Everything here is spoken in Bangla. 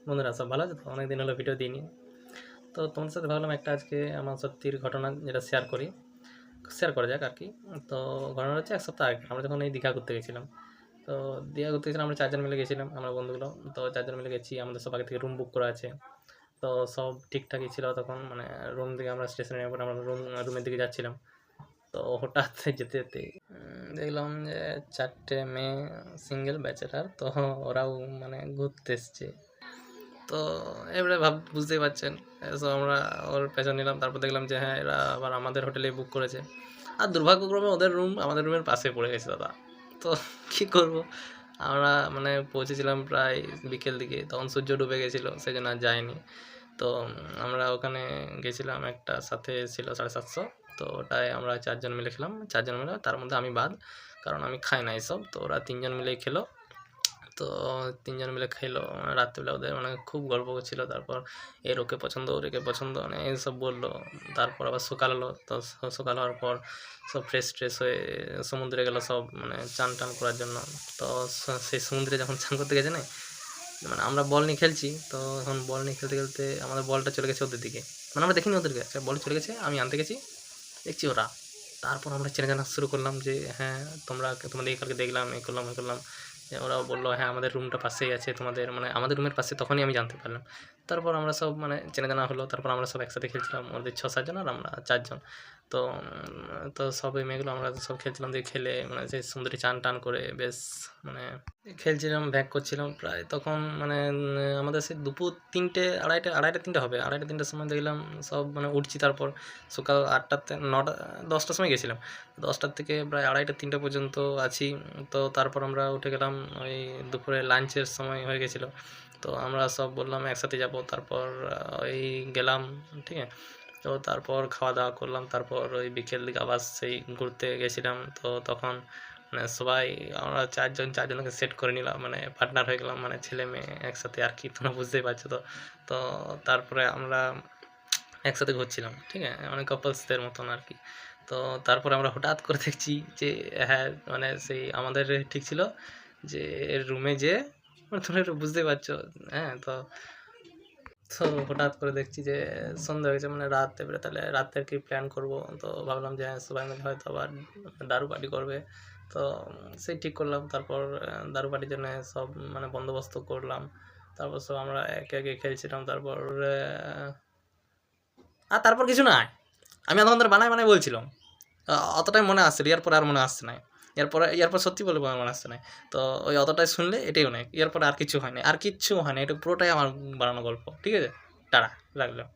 বন্ধুরা সব ভালো আছে তো? অনেকদিন হলো ভিডিও দিইনি। তো তোমাদের সাথে ভাবলাম একটা আজকে আমার সত্যির ঘটনা যেটা শেয়ার করা যাক আর কি। তো ঘটনা হচ্ছে 1 সপ্তাহ আগে আমরা যখন এই দীঘা ঘুরতে গেছিলাম। তো দীঘা ঘুরতে গেছিলাম আমরা 4 জন মিলে গেছিলাম আমরা বন্ধুগুলো। তো 4 জন মিলে গেছি, আমাদের সব আগে থেকে রুম বুক করা আছে। তো সব ঠিকঠাকই ছিল তখন, মানে রুম থেকে আমরা স্টেশনে নেওয়ার পর আমরা রুমের দিকে যাচ্ছিলাম। তো হঠাৎ যেতে যেতে দেখলাম যে 4টে মেয়ে সিঙ্গেল ব্যাচেলার, তো ওরাও মানে ঘুরতে এসছে। তো এবারে বুঝতেই পারছেন। সো আমরা ওর পেছন নিলাম, তারপর দেখলাম যে হ্যাঁ এরা আবার আমাদের হোটেলেই বুক করেছে। আর দুর্ভাগ্যক্রমে ওদের রুম আমাদের রুমের পাশে পড়ে গেছে দাদা। তো কী করব, আমরা মানে পৌঁছেছিলাম প্রায় বিকেল দিকে, তখন সূর্য ডুবে গেছিলো, সেই জন্য আর যাইনি। তো আমরা ওখানে গেছিলাম, একটা সাথে ছিল 750। তো ওটাই আমরা 4 জন মিলে খেলাম, 4 জন মিলে, তার মধ্যে আমি বাদ, কারণ আমি খাই না এসব। তো ওরা 3 জন মিলেই খেলো। তো 3 জন মিলে খেলো, রাত্রিবেলা ওদের মানে খুব গল্প করছিল। তারপর এর ওকে পছন্দ, ওর একে পছন্দ, মানে এইসব বললো। তারপর আবার সকাল হলো, তো সকাল হওয়ার পর সব ফ্রেশ হয়ে সমুদ্রে গেলো সব, মানে চান টান করার জন্য। তো সেই সমুদ্রে যখন চান করতে গেছে না, মানে আমরা বল নিয়ে খেলছি, তো এখন বল নিয়ে খেলতে খেলতে আমাদের বলটা চলে গেছে ওদের দিকে। মানে আমরা দেখিনি ওদেরকে, আচ্ছা বল চলে গেছে, আমি আনতে গেছি, দেখছি ওরা। তারপর আমরা চেনা জানা শুরু করলাম যে হ্যাঁ তোমাদের কালকে দেখলাম, এই করলাম ওই করলাম। ওরাও বললো হ্যাঁ আমাদের রুমটা পাশেই আছে তোমাদের, মানে আমাদের রুমের পাশে, তখনই আমি জানতে পারলাম। তারপর আমরা সব মানে চেনা জানা হলো, তারপর আমরা সব একসাথে খেলছিলাম, ওদের 6-7 জন আর আমরা 4 জন। তো তো সব ওই মেয়েগুলো আমরা সব খেলছিলাম, দিয়ে খেলে মানে সেই সমুদ্রে চান টান করে বেশ মানে খেলছিলাম, ব্যাক করছিলাম প্রায় তখন, মানে আমাদের সেই দুপুর 3টে, আড়াইটা 3টে হবে, 2:30-3টার সময় দেখলাম সব মানে উঠছি। তারপর সকাল 8টাতে 9টা 10টার সময় গেছিলাম, 10টার থেকে প্রায় 2:30-3টা পর্যন্ত আছি। তো তারপর আমরা উঠে গেলাম, ওই দুপুরে লাঞ্চের সময় হয়ে গেছিলো। তো আমরা সব বললাম একসাথে যাব, তারপর ওই গেলাম, ঠিক আছে। তো তারপর খাওয়া দাওয়া করলাম, তারপর ওই বিকেল দিকে আবার সেই ঘুরতে গেছিলাম। তো তখন মানে সবাই আমরা 4 জনকে সেট করে নিলাম, মানে পার্টনার হয়ে গেলাম, মানে ছেলে মেয়ে একসাথে আর কি, তোমরা বুঝতেই পারছো তো। তো তারপরে আমরা একসাথে ঘুরছিলাম, ঠিক আছে, মানে কাপলসদের মতন আর কি। তো তারপরে আমরা হঠাৎ করে দেখছি যে হ্যাঁ মানে সেই আমাদের ঠিক ছিল যে রুমে যে, মানে তোমরা একটু বুঝতেই পারছো। হ্যাঁ, তো তো হঠাৎ করে দেখছি যে সন্ধ্যা হয়ে গেছে, মানে রাত, এবারে তাহলে রাতের কি প্ল্যান করব। তো ভাবলাম যে হ্যাঁ সবাই মিলে হয়তো আবার দারু পার্টি করবে। তো সেই ঠিক করলাম, তারপর দারু পার্টির জন্য সব মানে বন্দোবস্ত করলাম। তারপর সব আমরা একে একে খেলছিলাম, তারপর আর তারপর কিছু নাই, আমি তখন ধরে বানাই বলছিলাম। অতটাই মনে আসছে, এরপর আর মনে আসছে না। এরপর সত্যি বলে মনে আসছে না। তো ওই অতটাই শুনলে এটাই অনেক, এরপর আর কিছু হয় না, আর কিচ্ছু হয় না, এটা পুরোটাই আমার বানানো গল্প, ঠিক আছে। টাটা, রাখলাম।